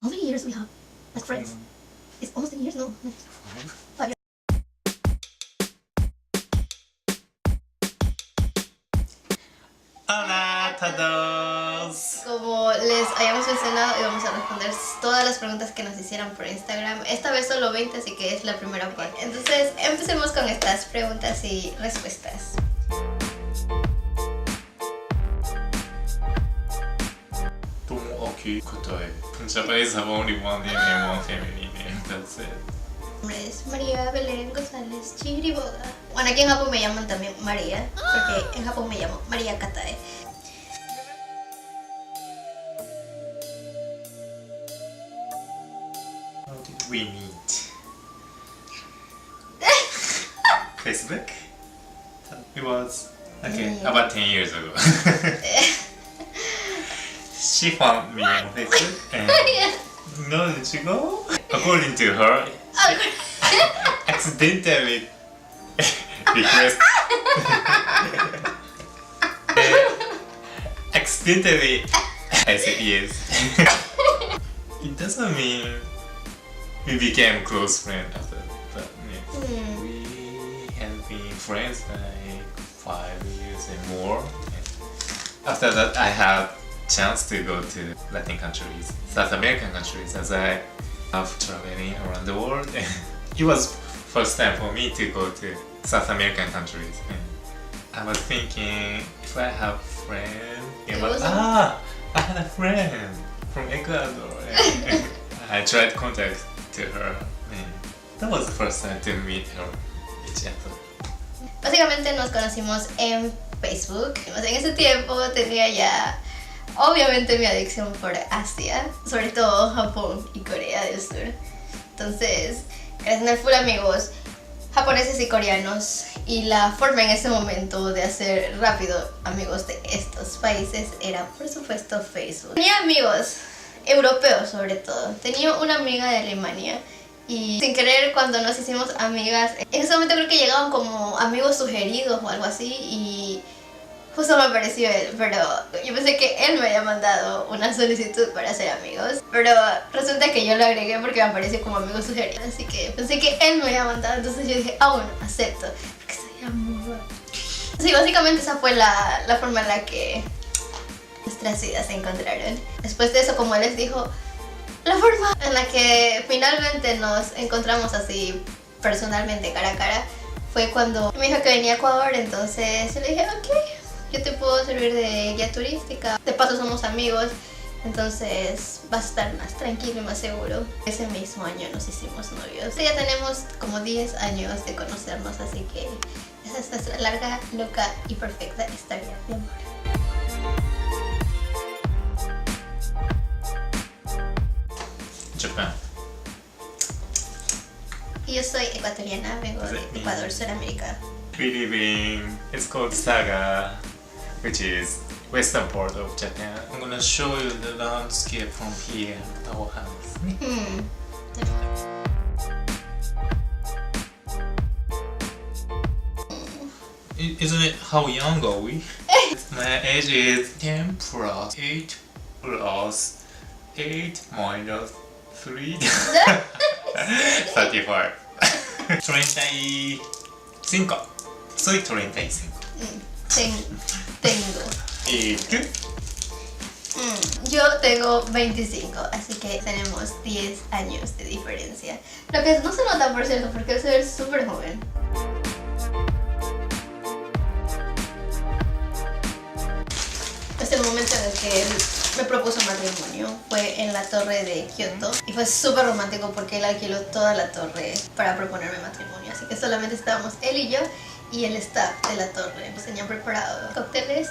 How many years we have as friends? It's almost 10 years, no? 5 years. Hola a todos. Como les habíamos mencionado, íbamos a responder todas las preguntas que nos hicieron por Instagram. Esta vez solo 20, así que es la primera parte. Entonces, empecemos con estas preguntas y respuestas. Tomoaki Kotoe. In Japanese, I have only one name and one family name. That's it. Mi nombre es María Belén González Chiriboga. Bueno, aquí en Japón me llaman también María, porque en Japón me llamo María Katae. How did we meet? Facebook? It was about 10 years ago. She found me on Facebook and knowledge ago. According to her, she accidentally request accidentally I said yes. It doesn't mean we became close friends after that. Yeah. We have been friends like 5 years and more. And after that, I had chance to go to Latin countries, South American countries, as I love traveling around the world. It was first time for me to go to South American countries. And I was thinking if I have a friend, I had a friend from Ecuador. And I tried contact to her. And that was the first time to meet her, each other. Básicamente nos conocimos en Facebook. En ese tiempo tenía ya, obviamente, mi adicción por Asia, sobre todo Japón y Corea del Sur. Entonces, quería tener full amigos japoneses y coreanos, y la forma en ese momento de hacer rápido amigos de estos países era, por supuesto, Facebook. Tenía amigos europeos, sobre todo. Tenía una amiga de Alemania y sin querer, cuando nos hicimos amigas, en ese momento creo que llegaban como amigos sugeridos o algo así, y justo me apareció él, pero yo pensé que él me había mandado una solicitud para ser amigos, pero resulta que yo lo agregué porque me apareció como amigo sugerido, así que pensé que él me había mandado, entonces yo dije, bueno, acepto, porque soy amor. Sí, básicamente esa fue la forma en la que nuestras vidas se encontraron. Después de eso, como él les dijo, la forma en la que finalmente nos encontramos así personalmente cara a cara fue cuando me dijo que venía a Ecuador. Entonces yo le dije, ok, yo te puedo servir de guía turística, de paso somos amigos, entonces vas a estar más tranquilo y más seguro. Ese mismo año nos hicimos novios. Ya tenemos como 10 años de conocernos, así que esa es nuestra larga, loca y perfecta historia de amor. Japan. Y yo soy ecuatoriana, vengo de Ecuador, Sudamérica. We live in, it's called Saga, which is western part of Japan. I'm gonna show you the landscape from here, our house. Isn't it how young are we? My age is 10 plus 8 plus 8 minus 3 35 35. Soy 35. Tengo. ¿Y qué? Yo tengo 25, así que tenemos 10 años de diferencia. Lo que no se nota, por cierto, porque soy súper joven. Este momento en el que él me propuso matrimonio fue en la torre de Kioto, y fue súper romántico porque él alquiló toda la torre para proponerme matrimonio, así que solamente estábamos él y yo y el staff de la torre. Nos tenían preparado cócteles,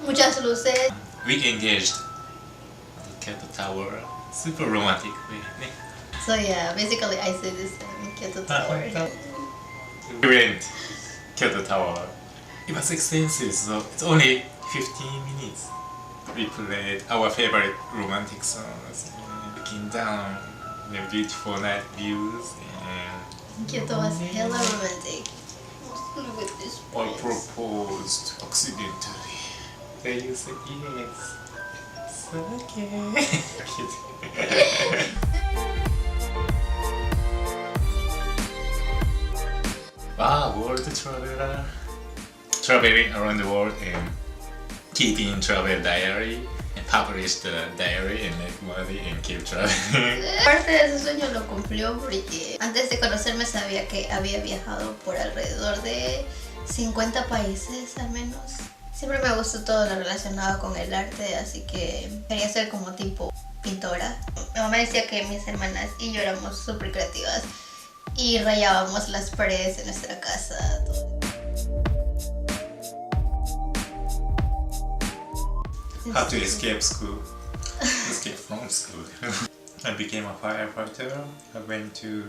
muchas luces. We engaged at the Kyoto Tower. Super romantic way. So yeah, basically I said this in Kyoto Tower. We went Kyoto Tower. It was expensive, so it's only 15 minutes. We played our favorite romantic songs, looking down the beautiful night views, and Kyoto was hella romantic. Look at this I place. proposed accidentally. Then you said yes. It's okay. world traveler, traveling around the world and keeping travel diary and publish the diary and make money and keep traveling. Parte de ese sueño lo cumplió porque antes de conocerme sabía que había viajado por alrededor de 50 países al menos. Siempre me gustó todo lo relacionado con el arte, así que quería ser como tipo pintora. Mi mamá decía que mis hermanas y yo éramos súper creativas y rayábamos las paredes de nuestra casa. How to escape school? Escape from school. I became a firefighter. I went to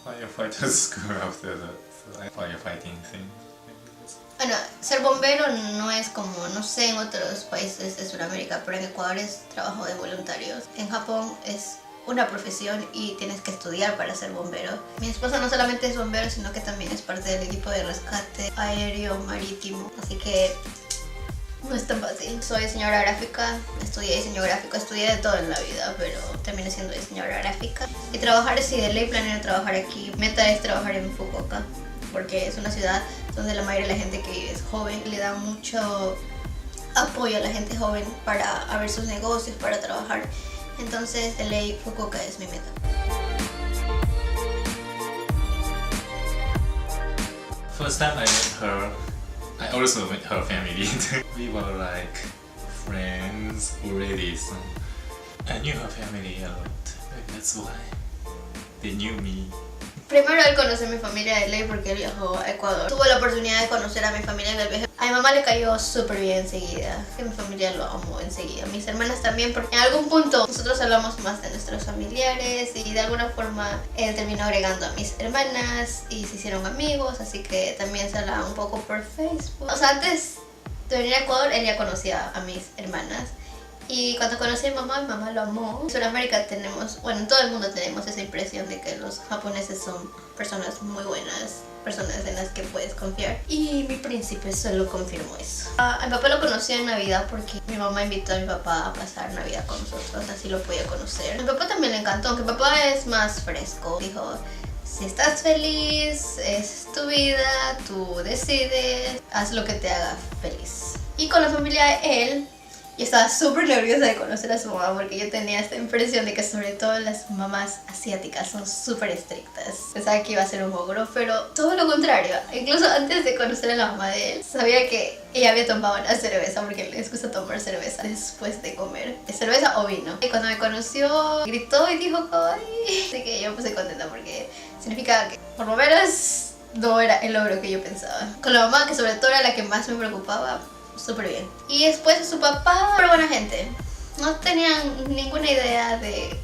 firefighter school after that firefighting thing. Bueno, ser bombero no es como, no sé, en otros países de Sudamérica, pero en Ecuador es trabajo de voluntarios. En Japón es una profesión y tienes que estudiar para ser bombero. Mi esposa no solamente es bombero, sino que también es parte del equipo de rescate aéreo, marítimo, así que no es tan fácil. Soy diseñadora gráfica, estudié diseño gráfico, estudié de todo en la vida, pero terminé siendo diseñadora gráfica. Y trabajar, sí, de ley planeo trabajar aquí. Meta es trabajar en Fukuoka, porque es una ciudad donde la mayoría de la gente que vive es joven. Le da mucho apoyo a la gente joven para abrir sus negocios, para trabajar. Entonces, de ley, Fukuoka es mi meta. First time I met her, I also met her family. We were like friends already, so I knew her family a lot. That's why they knew me. Primero él conoció a mi familia de ley porque él viajó a Ecuador. Tuvo la oportunidad de conocer a mi familia en el viaje. A mi mamá le cayó súper bien enseguida. Que mi familia lo amó enseguida. Mis hermanas también, porque en algún punto nosotros hablamos más de nuestros familiares y de alguna forma él terminó agregando a mis hermanas y se hicieron amigos, así que también se hablaba un poco por Facebook. O sea, antes de venir a Ecuador él ya conocía a mis hermanas. Y cuando conocí a mi mamá lo amó. En Sudamérica tenemos, bueno, en todo el mundo tenemos esa impresión de que los japoneses son personas muy buenas, personas en las que puedes confiar. Y mi príncipe solo confirmó eso. A mi papá lo conocí en Navidad porque mi mamá invitó a mi papá a pasar Navidad con nosotros, así lo podía conocer. A mi papá también le encantó, aunque mi papá es más fresco. Dijo, si estás feliz, es tu vida, tú decides, haz lo que te haga feliz. Y con la familia de él, yo estaba súper nerviosa de conocer a su mamá porque yo tenía esta impresión de que sobre todo las mamás asiáticas son súper estrictas. Pensaba que iba a ser un ogro, pero todo lo contrario. Incluso antes de conocer a la mamá de él, sabía que ella había tomado una cerveza porque les gusta tomar cerveza después de comer. Cerveza o vino. Y cuando me conoció, gritó y dijo ¡ay! Así que yo me puse contenta porque significa que por lo menos no era el ogro que yo pensaba. Con la mamá, que sobre todo era la que más me preocupaba, súper bien. Y después su papá, súper buena gente. No tenían ninguna idea de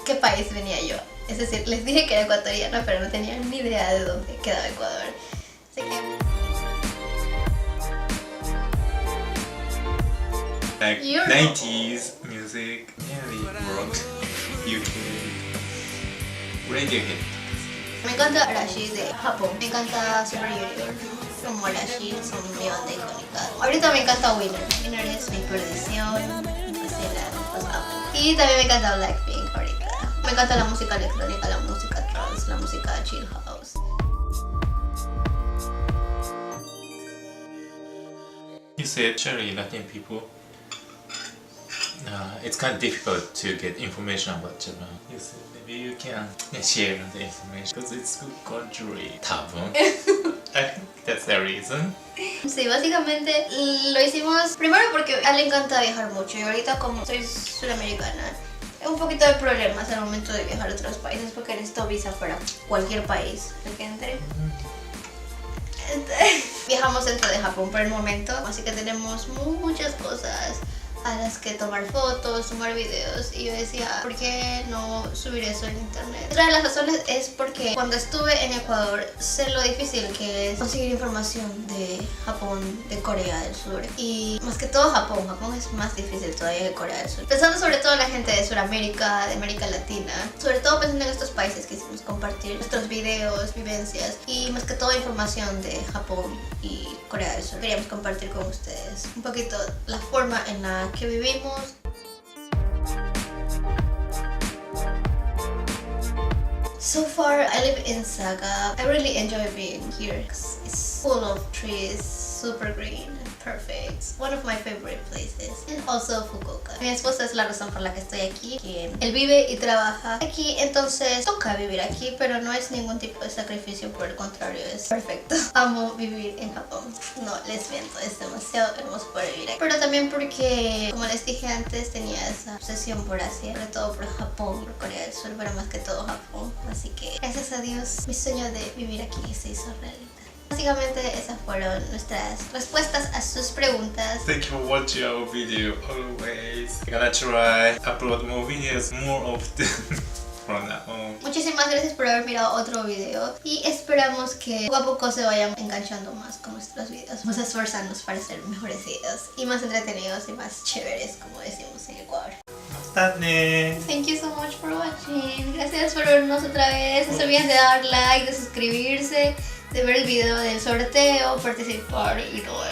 qué país venía yo. Es decir, les dije que era ecuatoriana, pero no tenían ni idea de dónde quedaba Ecuador. Así que... Like Europe. 90s music, mainly rock, UK, Radiohead. Me encanta Arashi de Japón. Me encanta Super Junior. Como Arashi son mi banda icónica. Ahorita me encanta Winner. Winner es mi perdición. Y también me encanta Blackpink ahorita. Me encanta la música electrónica, la música trance, la música chill house. You said actually Latin people, it's kind of difficult to get information about Japan. You said maybe you can share the information because it's good country. I think that's the reason. Sí, básicamente lo hicimos primero porque a él le encanta viajar mucho y ahorita como soy sudamericana es un poquito de problemas al momento de viajar a otros países porque necesito visa para cualquier país al que entre. Viajamos dentro de Japón por el momento, así que tenemos muchas cosas a las que tomar fotos, tomar videos, y yo decía, ¿por qué no subir eso en internet? Otra de las razones es porque cuando estuve en Ecuador sé lo difícil que es conseguir información de Japón, de Corea del Sur, y más que todo Japón es más difícil todavía que Corea del Sur. Pensando sobre todo en la gente de Sudamérica, de América Latina, sobre todo pensando en estos países que hicimos compartir nuestros videos, vivencias y más que todo información de Japón y Corea del Sur. Queríamos compartir con ustedes un poquito la forma en la que vivimos. So far, I live in Saga. I really enjoy being here because it's full of trees, super green, and perfect. It's one of my favorite places. And also Fukuoka. Mi esposa es la razón por la que estoy aquí. Él vive y trabaja aquí, entonces toca vivir aquí, pero no es ningún tipo de sacrificio, por el contrario, es perfecto. Amo vivir en Japón. No, les miento, es demasiado hermoso poder vivir aquí. Pero también porque, como les dije antes, tenía esa obsesión por Asia, sobre todo por Japón, por Corea del Sur, pero más que todo Japón. Así que, gracias a Dios, mi sueño de vivir aquí se hizo realidad. Básicamente esas fueron nuestras respuestas a sus preguntas. Thank you for watching our video always. I'm gonna try upload more videos more often from now on. Muchísimas gracias por haber mirado otro video y esperamos que poco a poco se vayan enganchando más con nuestros videos. Vamos a esforzarnos para hacer mejores videos y más entretenidos y más chéveres, como decimos en Ecuador. Thank you so much for watching. Gracias por vernos otra vez. No se olviden de dar like, de suscribirse, de ver el video del sorteo, participar y todo.